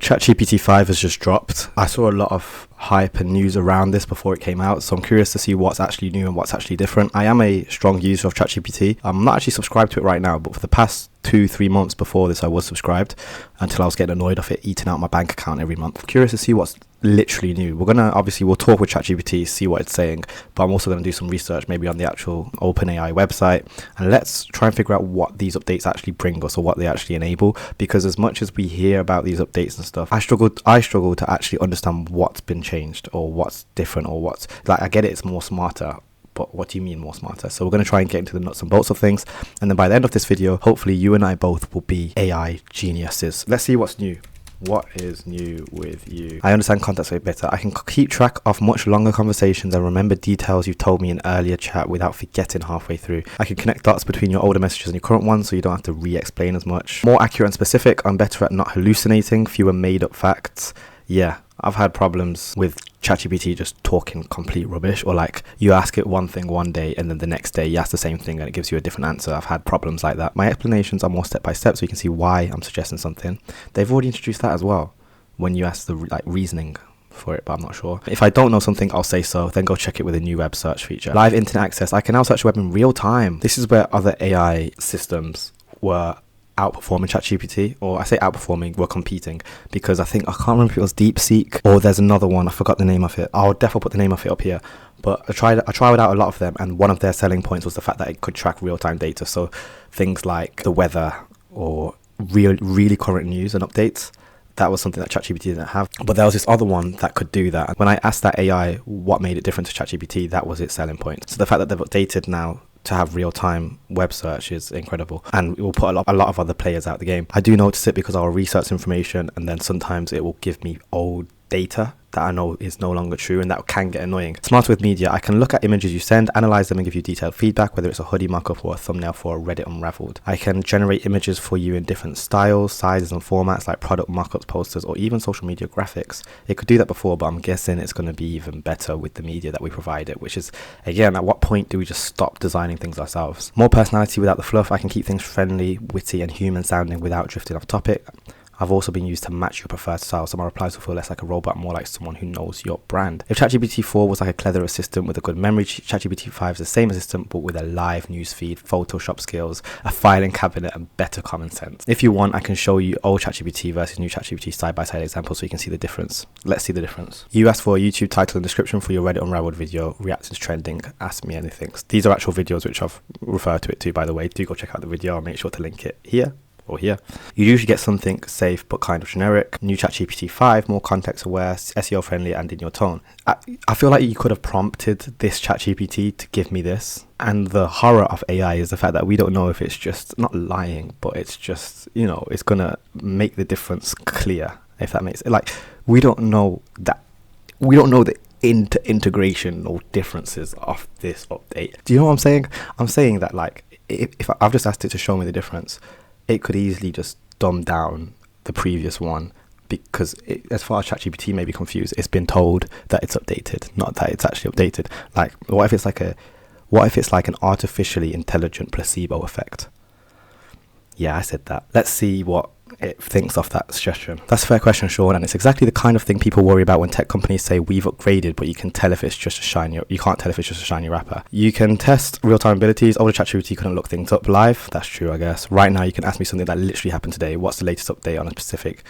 ChatGPT 5 has just dropped. I saw a lot of hype and news around this before it came out, so I'm curious to see what's actually new and what's actually different. I am a strong user of ChatGPT. I'm not actually subscribed to it right now, but for the past 2-3 months before this I was subscribed, until I was getting annoyed of it eating out my bank account every month. I'm curious to see what's literally new. We'll talk with ChatGPT, see what it's saying, but I'm also going to do some research maybe on the actual OpenAI website, and let's try and figure out what these updates actually bring us or what they actually enable, because as much as we hear about these updates and stuff, I struggle to actually understand what's been changed or what's different or what's, like, I get it, it's more smarter, but what do you mean more smarter? So we're going to try and get into the nuts and bolts of things, and then by the end of this video, hopefully you and I both will be AI geniuses. Let's see what's new. What is new with you? I understand context a bit better. I can keep track of much longer conversations and remember details you've told me in earlier chat without forgetting halfway through. I can connect dots between your older messages and your current ones so you don't have to re-explain as much. More accurate and specific. I'm better at not hallucinating. Fewer made up facts. Yeah, I've had problems with ChatGPT just talking complete rubbish, or like you ask it one thing one day and then the next day you ask the same thing and it gives you a different answer. I've had problems like that. My explanations are more step by step so you can see why I'm suggesting something. They've already introduced that as well when you ask the reasoning for it, but I'm not sure. If I don't know something, I'll say so, then go check it with a new web search feature. Live internet access. I can now search the web in real time. This is where other AI systems were outperforming ChatGPT, or I say outperforming, we're competing, because I can't remember if it was DeepSeek or there's another one, I forgot the name of it. I'll definitely put the name of it up here, but I tried out a lot of them, and one of their selling points was the fact that it could track real-time data, so things like the weather or really current news and updates. That was something that ChatGPT didn't have, but there was this other one that could do that. When I asked that AI what made it different to ChatGPT, that was its selling point. So the fact that they've updated now to have real-time web search is incredible, and it will put a lot of other players out the game. I do notice it because I'll research information and then sometimes it will give me old data that I know is no longer true, and that can get annoying. Smarter with media. I can look at images you send, analyze them and give you detailed feedback, whether it's a hoodie mockup or a thumbnail for a Reddit Unraveled. I can generate images for you in different styles, sizes and formats, like product mockups, posters, or even social media graphics. It could do that before, but I'm guessing it's going to be even better with the media that we provide it, which is, again, at what point do we just stop designing things ourselves? More personality without the fluff. I can keep things friendly, witty and human sounding without drifting off topic. I've also been used to match your preferred style, so my replies will feel less like a robot, more like someone who knows your brand. If ChatGPT 4 was like a clever assistant with a good memory, ChatGPT 5 is the same assistant but with a live newsfeed, Photoshop skills, a filing cabinet and better common sense. If you want, I can show you old ChatGPT versus new ChatGPT side-by-side examples so you can see the difference. Let's see the difference. You asked for a YouTube title and description for your Reddit Unraveled video, reactions trending, ask me anything. These are actual videos which I've referred to it to, by the way. Do go check out the video. I'll make sure to link it here or here. You usually get something safe but kind of generic. New ChatGPT 5, more context aware, SEO friendly and in your tone. I feel like you could have prompted this ChatGPT to give me this. And the horror of AI is the fact that we don't know if it's just not lying, but it's just, it's gonna make the difference clear, if that makes it. Like, we don't know the integration or differences of this update. Do you know what I'm saying? I'm saying that, like, if I've just asked it to show me the difference, it could easily just dumb down the previous one, because as far as ChatGPT may be confused, it's been told that it's updated, not that it's actually updated. Like, what if it's like an artificially intelligent placebo effect? Yeah, I said that. Let's see what it thinks of that suggestion. That's a fair question, Sean, and it's exactly the kind of thing people worry about when tech companies say we've upgraded, but you can't tell if it's just a shiny wrapper. You can test real-time abilities. Older ChatGPT couldn't look things up live. That's true, I guess. Right now, you can ask me something that literally happened today. What's the latest update on a specific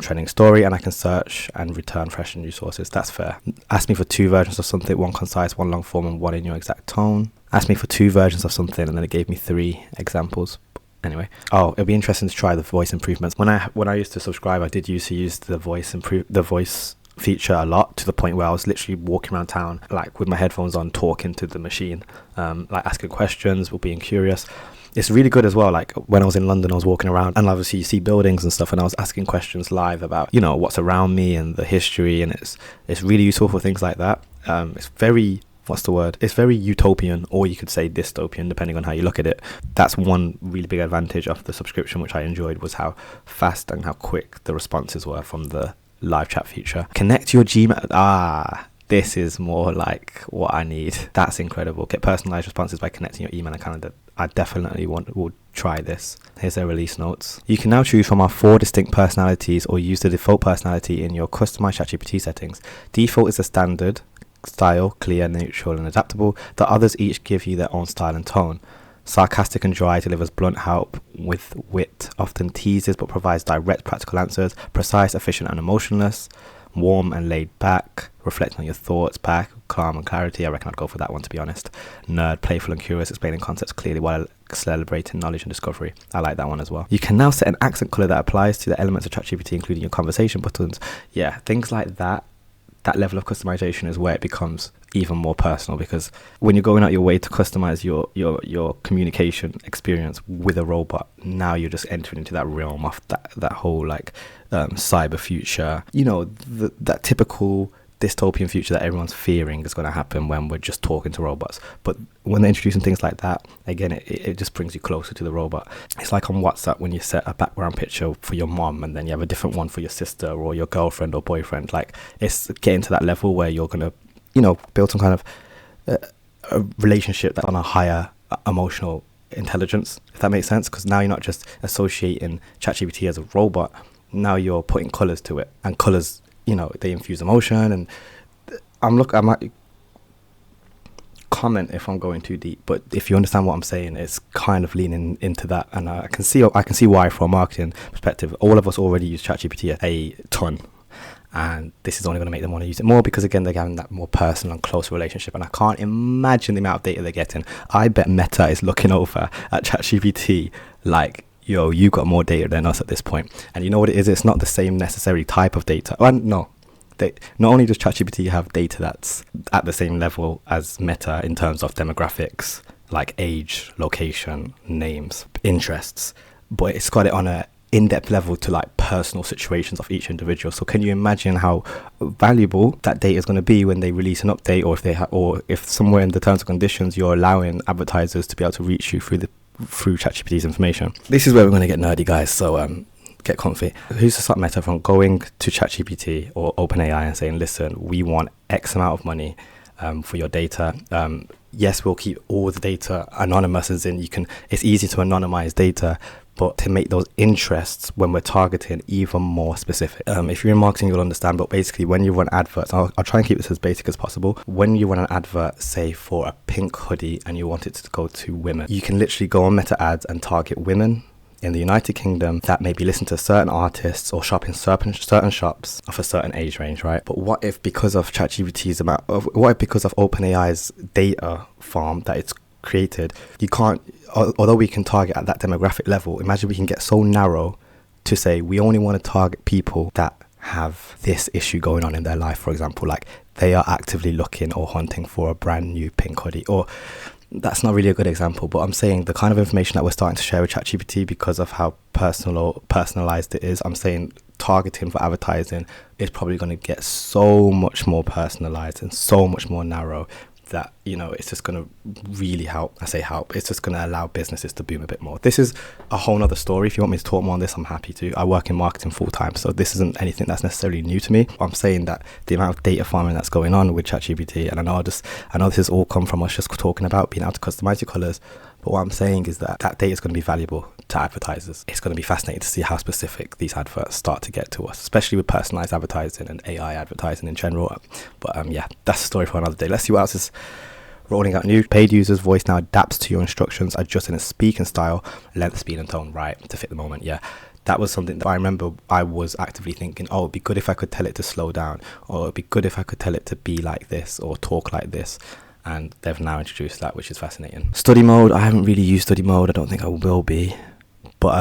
trending story? And I can search and return fresh and new sources. That's fair. Ask me for 2 versions of something, one concise, one long form, and one in your exact tone. Ask me for 2 versions of something, and then it gave me 3 examples. Anyway, it'll be interesting to try the voice improvements. When I used to subscribe, I did used to use the voice feature a lot, to the point where I was literally walking around town, like with my headphones on, talking to the machine, like asking questions or being curious. It's really good as well. Like, when I was in London, I was walking around, and obviously you see buildings and stuff, and I was asking questions live about, what's around me and the history, and it's really useful for things like that. It's very It's very utopian, or you could say dystopian, depending on how you look at it. That's one really big advantage of the subscription, which I enjoyed, was how fast and how quick the responses were from the live chat feature. Connect your Gmail. this is more like what I need. That's incredible. Get personalized responses by connecting your email and calendar. I definitely will try this. Here's their release notes. You can now choose from our 4 distinct personalities or use the default personality in your customized ChatGPT settings. Default is the standard style, clear, neutral, and adaptable. The others each give you their own style and tone. Sarcastic and dry delivers blunt help with wit, often teases but provides direct practical answers. Precise, efficient, and emotionless. Warm and laid back, reflecting on your thoughts back, calm and clarity. I reckon I'd go for that one, to be honest. Nerd, playful and curious, explaining concepts clearly while celebrating knowledge and discovery. I like that one as well. You can now set an accent color that applies to the elements of ChatGPT, including your conversation buttons. Yeah, things like that. That level of customization is where it becomes even more personal, because when you're going out your way to customize your communication experience with a robot, now you're just entering into that realm of that whole like cyber future, that typical dystopian future that everyone's fearing is going to happen when we're just talking to robots. But when they're introducing things like that, again, it just brings you closer to the robot. It's like on WhatsApp when you set a background picture for your mom and then you have a different one for your sister or your girlfriend or boyfriend. Like, it's getting to that level where you're going to build some kind of a relationship that's on a higher emotional intelligence, if that makes sense. Because now you're not just associating ChatGPT as a robot. Now you're putting colors to it, and colors, they infuse emotion. And I might comment if I'm going too deep, but if you understand what I'm saying, it's kind of leaning into that. And I can see why, from a marketing perspective. All of us already use ChatGPT a ton, and this is only going to make them want to use it more, because again, they're having that more personal and close relationship. And I can't imagine the amount of data they're getting. I bet Meta is looking over at ChatGPT like, yo, you got more data than us at this point. And you know what it is? It's not the same necessary type of data. Well, no. Not only does ChatGPT have data that's at the same level as Meta in terms of demographics, like age, location, names, interests, but it's got it on a in-depth level to like personal situations of each individual. So can you imagine how valuable that data is going to be when they release an update, or if somewhere in the terms and conditions you're allowing advertisers to be able to reach you through ChatGPT's information. This is where we're going to get nerdy, guys, so get comfy. Who's to stop Meta from going to ChatGPT or OpenAI and saying, listen, we want X amount of money for your data. Yes, we'll keep all the data anonymous, as in it's easy to anonymize data, but to make those interests when we're targeting even more specific. If you're in marketing, you'll understand, but basically when you run adverts, I'll try and keep this as basic as possible. When you run an advert, say for a pink hoodie, and you want it to go to women, you can literally go on Meta Ads and target women in the United Kingdom that maybe listen to certain artists or shop in certain shops of a certain age range, right? But what if because of because of OpenAI's data farm that it's created, you can't, although we can target at that demographic level, imagine we can get so narrow to say we only want to target people that have this issue going on in their life. For example, like they are actively looking or hunting for a brand new pink hoodie, or that's not really a good example, but I'm saying the kind of information that we're starting to share with ChatGPT, because of how personalized it is, I'm saying targeting for advertising is probably going to get so much more personalized and so much more narrow that, it's just going to really help. I say help. It's just going to allow businesses to boom a bit more. This is a whole nother story. If you want me to talk more on this, I'm happy to. I work in marketing full time, so this isn't anything that's necessarily new to me. I'm saying that the amount of data farming that's going on with ChatGPT, and I know this has all come from us just talking about being able to customize your colors, but what I'm saying is that data is going to be valuable to advertisers. It's going to be fascinating to see how specific these adverts start to get to us, especially with personalized advertising and AI advertising in general. But that's a story for another day. Let's see what else is rolling out new. Paid users' voice now adapts to your instructions, adjusting its speaking style, length, speed, and tone, right, to fit the moment. Yeah, that was something that I remember I was actively thinking, it'd be good if I could tell it to slow down, or it'd be good if I could tell it to be like this or talk like this. And they've now introduced that, which is fascinating. Study mode, I haven't really used study mode. I don't think I will be. But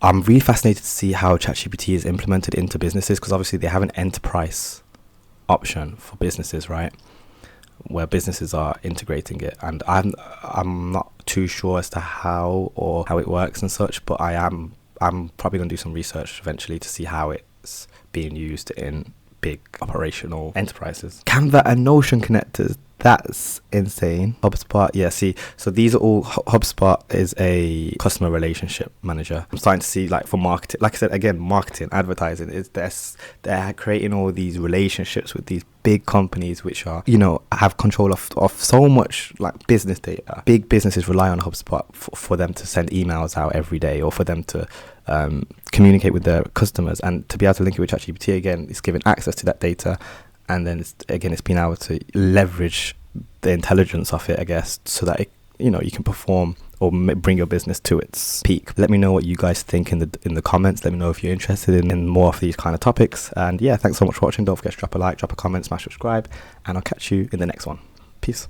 I'm really fascinated to see how ChatGPT is implemented into businesses, because obviously they have an enterprise option for businesses, right, where businesses are integrating it. And I'm not too sure as to how it works and such, but I'm probably going to do some research eventually to see how it's being used in big operational enterprises. Canva and Notion connectors. That's insane. HubSpot, yeah, see, so these are all, HubSpot is a customer relationship manager. I'm starting to see, like, for marketing, like I said, again, marketing, advertising, they're creating all these relationships with these big companies which are, you know, have control of so much, like, business data. Big businesses rely on HubSpot for them to send emails out every day, or for them to communicate with their customers, and to be able to link it with ChatGPT, again, it's giving access to that data. And then it's being able to leverage the intelligence of it, I guess, so that it, you know, you can perform or bring your business to its peak. Let me know what you guys think in the comments. Let me know if you're interested in more of these kind of topics. And yeah, thanks so much for watching. Don't forget to drop a like, drop a comment, smash subscribe, and I'll catch you in the next one. Peace.